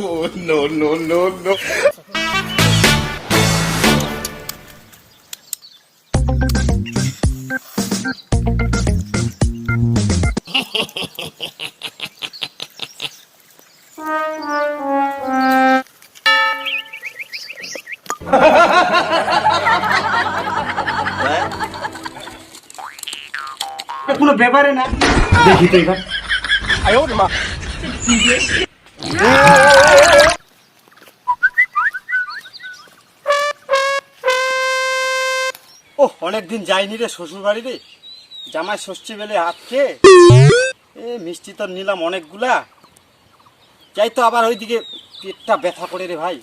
no, no, no, no. কোনো ব্যাপারে না দেখি তো এবার ও অনেকদিন যাইনি রে শ্বশুর বাড়ি রে জামাই ষষ্ঠী বেলে হাতকে এ মিষ্টি তো নিলাম অনেকগুলা যাই তো আবার ওইদিকে পেটটা ব্যথা করে রে ভাই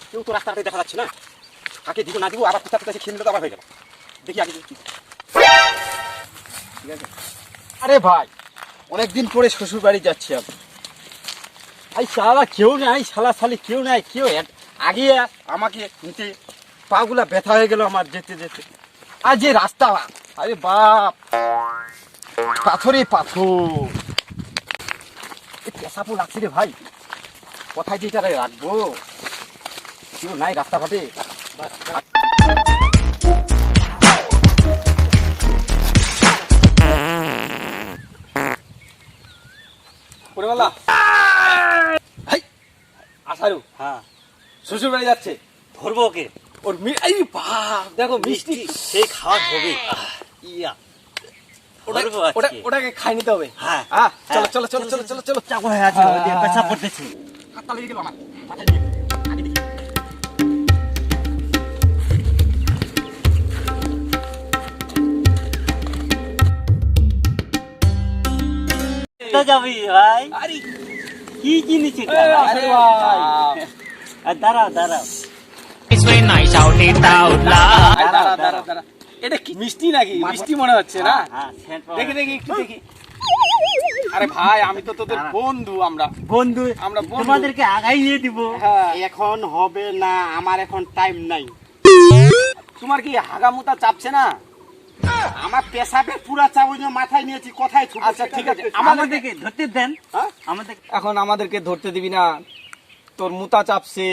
কেউ তো রাস্তাঘাটে দেখা যাচ্ছে না কাকে দিব না দিব আবার কোথা থেকে খেয়ে নিলে তো আবার হয়ে গেল দেখি আগে ঠিক আছে আরে ভাই অনেকদিন পরে শ্বশুর বাড়ি যাচ্ছি আমি ভাই শালা কেউ নাই শালা শালি কেউ নাই কেউ আগে আমাকে নিতে পাগুলা ব্যথা হয়ে গেল আমার যেতে যেতে আর যে রাস্তা আরে বাপ পাথরে পাথর পেশাপো লাগছে রে ভাই কোথায় যে এটা রাখবো কেউ নাই রাস্তাঘাটে আসারু হ্যাঁ শ্বশুর বাড়ি যাচ্ছে ধরবো ওকে ওর এই বাপ দেখো মিষ্টি সেই খাওয়া হবে ইয়া ওটাকে খাই নিতে হবে হ্যাঁ চলো চলো চলো চলো চলো চলো চাকু হয়ে আছে পেশাব করতেছি হাতটা লেগে গেল আমার মাথায় দিয়ে আগে দেখি যাবি ভাই আরে কি জিনিস এটা আরে ভাই দাঁড়াও দাঁড়াও এটা কি মিষ্টি নাকি মিষ্টি মনে হচ্ছে না দেখি দেখি একটু দেখি আরে ভাই আমি তো তোদের বন্ধু বন্ধু আমরা তোমাদেরকে আগাই নিয়ে দিব এখন হবে না আমার এখন টাইম নাই তোমার কি হাগামুতা চাপছে না আমার পেশাবের পুরা চাপ ওই মাথায় নিয়েছি কোথায় আচ্ছা ঠিক আছে আমাদেরকে ধরতে দেন আমাদের এখন আমাদেরকে ধরতে দিবি না তোর মুতা চাপছে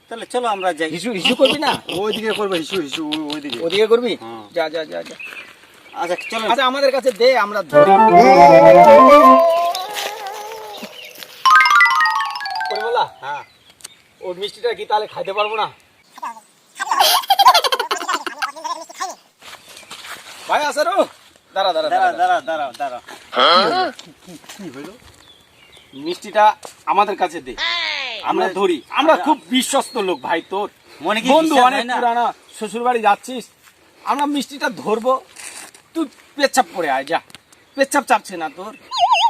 তাহলে চলো আমরা যাই হিসু হিসু করবি না ওইদিকে করবে হিসু হিসু ওইদিকে করবি যা যা যা যা আচ্ছা চলো আচ্ছা আমাদের কাছে দে আমরা ধরি করে বলা হ্যাঁ ওই মিষ্টিটা কি তাহলে খাইতে পারবো না ভাই আসারো দাঁড়া দাঁড়া দাঁড়া দাঁড়াও দাঁড়াও দাঁড়াও কি হইলো মিষ্টিটা আমাদের কাছে দে আমরা ধরি আমরা খুব বিশ্বস্ত লোক ভাই তোর মনে কি বন্ধু অনেক পুরানা শ্বশুর বাড়ি যাচ্ছিস আমরা মিষ্টিটা ধরবো তুই পেচ্ছাপ করে আয় যা পেচ্ছাপ চাপছে না তোর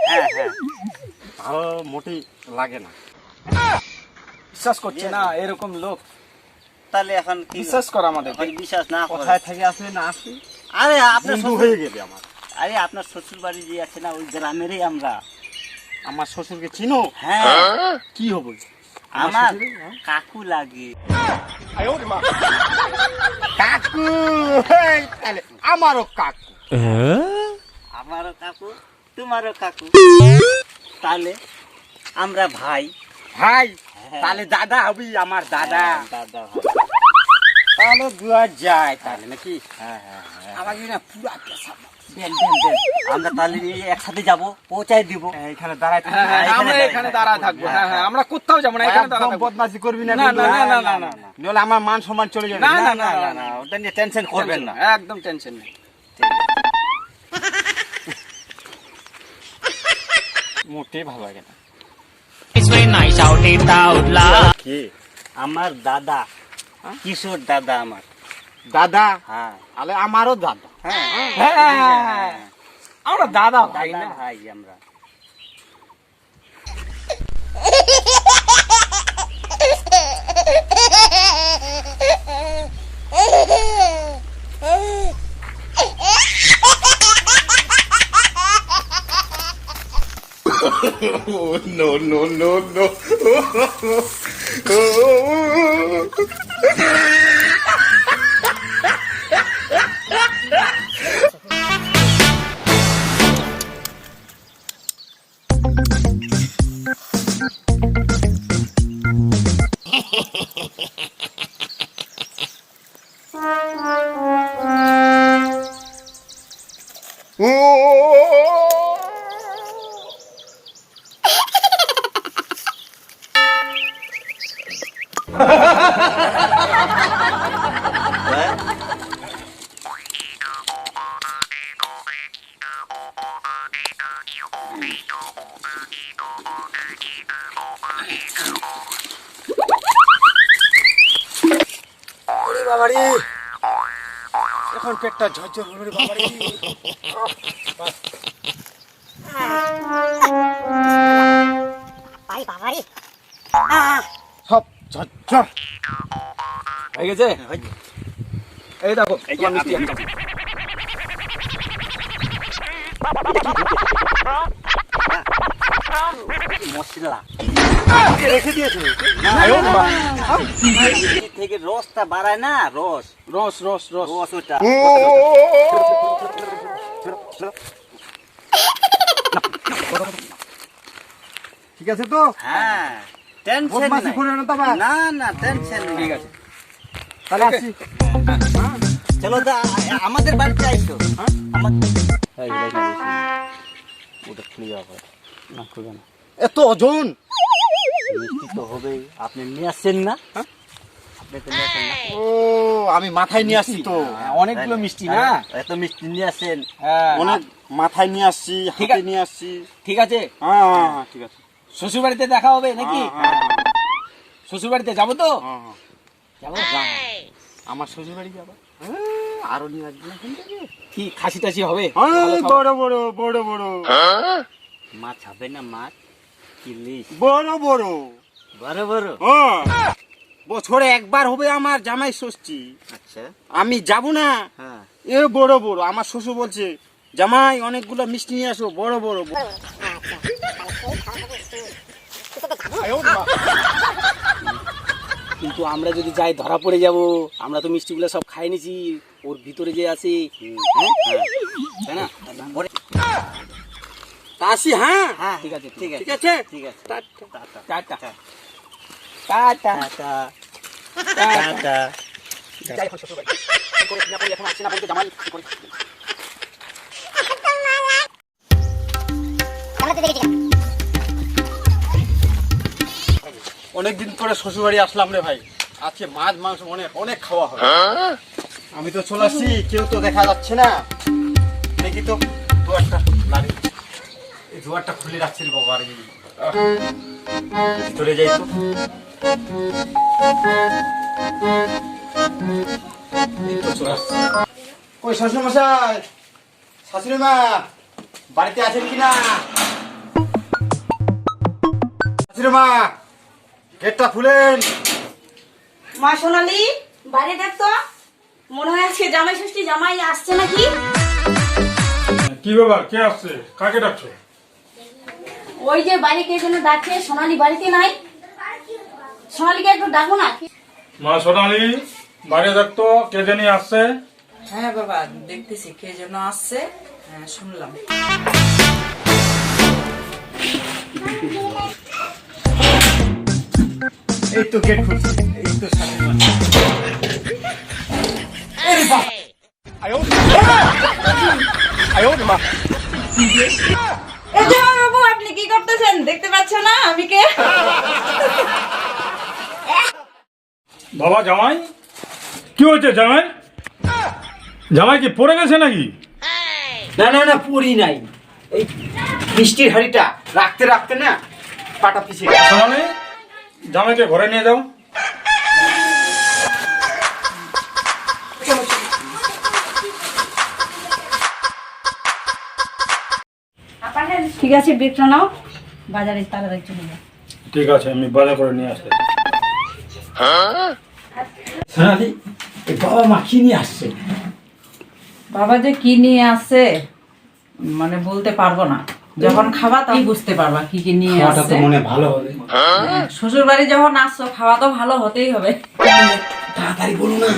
হ্যাঁ হ্যাঁ ভালো মোটেই লাগে না বিশ্বাস করছে না এরকম লোক তাহলে এখন কি বিশ্বাস কর আমাদের বিশ্বাস না কোথায় থেকে আসলে না আসি আরে আপনার শ্বশুর হয়ে গেলে আমার আরে আপনার শ্বশুর বাড়ি যে আছে না ওই গ্রামেরই আমরা আমার শ্বশুরকে চিনো হ্যাঁ কি হবে আমার কাকু লাগে কাকু তাহলে আমারও কাকু আমারও কাকু তোমারও কাকু তাহলে আমরা ভাই ভাই তাহলে দাদা হবি আমার দাদা দাদা তাহলে দুয়া যায় তাহলে নাকি হ্যাঁ হ্যাঁ হ্যাঁ আমাকে না পুরা পেশা দেন দেন দেন আমরা তাহলে একসাথে যাব পৌঁছায় দিব এখানে দাঁড়ায় আমরা এখানে দাঁড়ায় থাকবো হ্যাঁ হ্যাঁ আমরা কোথাও যাব না এখানে দাঁড়ায় থাকবো বদমাশি করবি না না না না না না নলে আমার মান সম্মান চলে যাবে না না না না না ওটা নিয়ে টেনশন করবেন না একদম টেনশন নেই মোটেই ভালো লাগে না কে আমার দাদা কিশোর দাদা আমার দাদা হ্যাঁ আলে আমারও দাদা হ্যাঁ আমরা দাদা ভাই দাদা না ভাই আমরা Oh, no, no, no, no. পেটটা ঝরঝর হলো রে বাবা রে। ভাই বাবারে সব ঝরঝর হয়ে গেছে। এই দেখো তোমার মিষ্টি একটা। মশলা রেখে দিয়েছো থেকে রসটা বাড়ায় না, রস রস রস রস রস ওটা। ঠিক আছে তো? হ্যাঁ, টেনশন বদমাশি করে না তো আবার? না না, টেনশন নেই। ঠিক আছে তাহলে আসি। চলো দা, আমাদের বাড়িতে আইসো। হ্যাঁ? ওটা খুলে যাওয়া না, খুলে না। এত ওজন মিষ্টি তো হবেই, আপনি নিয়ে আসছেন না? হ্যাঁ? আপনি তো নিয়ে আসছেন না? ও আমি মাথায় নিয়ে আসছি তো অনেকগুলো মিষ্টি না। এত মিষ্টি নিয়ে আসছেন। হ্যাঁ অনেক মাথায় নিয়ে আসছি, ঠিক হাতে আছে। নিয়ে আসছি। ঠিক আছে হ্যাঁ হ্যাঁ হ্যাঁ, ঠিক আছে। শ্বশুর বাড়িতে দেখা হবে নাকি? হ্যাঁ, হ্যাঁ, শ্বশুর বাড়িতে যাবো তো? হ্যাঁ, হ্যাঁ। যাবো। আমার শ্বশুর বাড়ি যাবো। আরো নিয়ে আসবি না এখান থেকে? কি খাসি টাসি হবে? হ্যাঁ, ভালো খাবার। বড় বড় বড় বড় মাছ হবে না, মাছ ইলিশ বড় বড়। বড় বড়। হ্যাঁ, বছরে একবার হবে আমার জামাই ষষ্ঠী। আচ্ছা, আমি যাব না। হ্যাঁ। এ বড় বড়, আমার শ্বশুর বলছে জামাই অনেকগুলো মিষ্টি নিয়ে আসো, বড় বড়। কিন্তু আমরা যদি যাই ধরা পড়ে যাব। আমরা তো মিষ্টিগুলো সব খাই নিছি, ওর ভিতরে যে আছে। হ্যাঁ? তাই না? তা আসি। হ্যাঁ হ্যাঁ, ঠিক আছে, ঠিক আছে, ঠিক আছে। ঠিক আছে। Tata. Tata tata tata tata. Tata. যাই এখন শ্বশুর বাড়ি। কি করে কি না করি এখন আসছে না বলতে জামাই কি করে? আমরা তো দেখেছি অনেকদিন পরে শ্বশুর বাড়ি আসলাম রে ভাই। আজকে মাছ মাংস অনেক অনেক খাওয়া হবে। আমি তো চলে আসছি, কেউ তো দেখা যাচ্ছে না। দেখি তো দুয়ারটা লাগে, এই দুয়ারটা খুলে রাখছি রে বাবা। চলে যাই তো। এই তো চলে আসছি। কই শ্বশুর মশাই, শাশুড়ি মা বাড়িতে আছেন কিনা? শাশুড়ি মা গেটটা খুলেন। মা সোনালি, বাইরে দেখতো, মনে হয় আজকে জামাই ষষ্ঠী, জামাই আসছে নাকি? কি ব্যাপার, কে আসছে, কাকে ডাকছো? ওই যে বাইরে কে যেন ডাকছে, সোনালি বাড়িতে নাই। সোনালিকে একটু ডাকবো না? মা সোনালি, বাইরে দেখতো কে জানি আসছে। হ্যাঁ বাবা, দেখতেছি কে যেন আসছে। হ্যাঁ, শুনলাম। এই তো গেট খুলছে, এই তো শাশুড়ি মা। আরে বাপ! আয়ো মা! এই জামাই বাবু, আপনি কি করতেছেন? দেখতে পাচ্ছেন না আমি কে? বাবা জামাই, কি হয়েছে জামাই? জামাই কি পড়ে গেছে নাকি? না না না, পুরি নাই। এই মিষ্টির হাড়িটা রাখতে রাখতে না পাটা পিছে গেছে। সোনালি, জামাইকে ঘরে নিয়ে যাও। ঠিক আছে, বেগটা নাও, বাজারে তাড়াতাড়ি চলে যাও। ঠিক আছে, আমি বাজার করে নিয়ে আসতে। সোনালি, এই বাবা মা কি নিয়ে আসছে? বাবা যে কি নিয়ে আসছে মানে বলতে পারবো না। যখন খাবা তখন বুঝতে পারবা কি কি নিয়ে খাওয়াটা তো আসছে। মনে ভালো হবে। শ্বশুর বাড়ি যখন আসছো, খাওয়া তো ভালো হতেই হবে। তাড়াতাড়ি বলো না,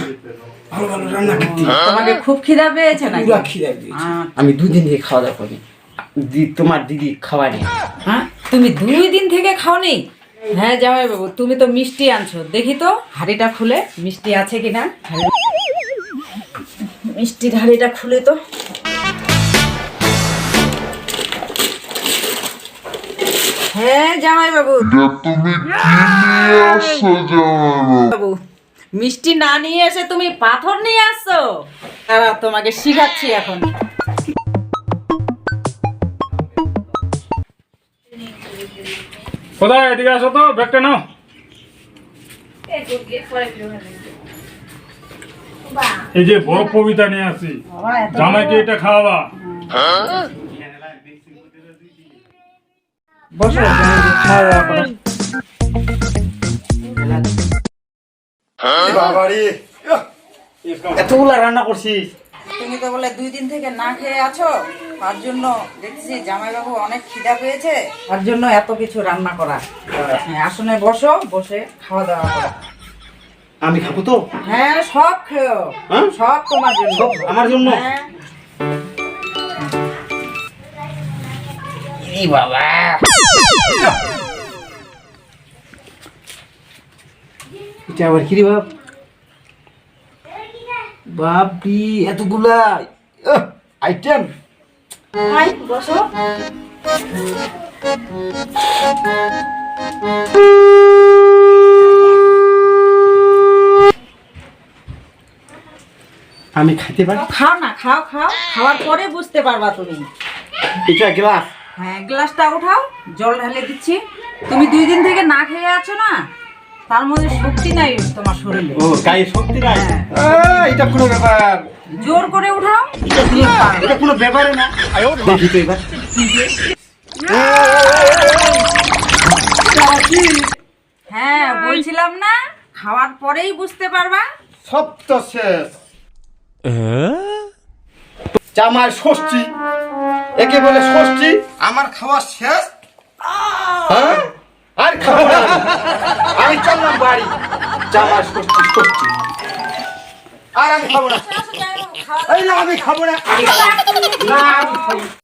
ভালো ভালো রান্না করতে। তোমাকে খুব খিদা পেয়েছে নাকি? পুরা খিদে পেয়েছে। আচ্ছা। আমি দুদিন থেকে খাওয়া দাওয়া করি। তোমার দিদি খাওয়ানি। হ্যাঁ, তুমি 2 দিন থেকে খাওনি? হ্যাঁ জামাই বাবু, তুমি তো মিষ্টি আনছো, দেখি তো হাঁড়িটা খুলে মিষ্টি আছে কিনা। মিষ্টির হাঁড়িটা খুলে তো। হ্যাঁ জামাই বাবু, বাবু মিষ্টি না নিয়ে এসে তুমি পাথর নিয়ে আসছো। দাঁড়াও, তোমাকে শিখাচ্ছি এখন। কোথায়, এদিকে আসো তো, ব্যাগটা নাও। এই যে বড় কবিতা নিয়ে আসি, বাবা এত জামাইকে এটা খাওয়াবা। বসো খাওয়া দাওয়া করো। বাবারে এতগুলা রান্না করছিস? তুমি তো বলে 2 দিন থেকে না খেয়ে আছো, তার জন্য দেখছি জামাইবাবু অনেক খিদা পেয়েছে, তার জন্য এত কিছু রান্না করা। হ্যাঁ, আসনে বসো, বসে খাওয়া দাওয়া করো। আমি খাবো তো? হ্যাঁ, সব খেও, হ্যাঁ? সব তোমার জন্য। সব আমার জন্য? হ্যাঁ। ই বাবা, এটা আবার কি রে বাপ? বাপরি এতগুলা আইটেম। ভাই বসো। আমি খাইতে পারি? খাও না, খাও খাও, খাওয়ার পরে বুঝতে পারবা তুমি। এটা গ্লাস। হ্যাঁ, গ্লাসটা উঠাও, জল ঢালে দিচ্ছি। তুমি 2 দিন থেকে না খেয়ে আছো না, তার মধ্যে শক্তি নাই তোমার শরীরে। ও গায়ে শক্তি নাই? হ্যাঁ। এটা কোনো ব্যাপার? জোর করে উঠাও। এটা কোনো ব্যাপারে না। দেখি তো এবার। হ্যাঁ, বলছিলাম না, খাওয়ার পরেই বুঝতে পারবা। সব তো শেষ। জামাই ষষ্ঠী, একে বলে ষষ্ঠী, আমার খাওয়া শেষ। হ্যাঁ? আর খাবো না। আমি চললাম বাড়ি। জামাই ষষ্ঠী ষষ্ঠী, আর আমি খাবো না। এই না, আমি খাবো না। না, আমি খাবো না।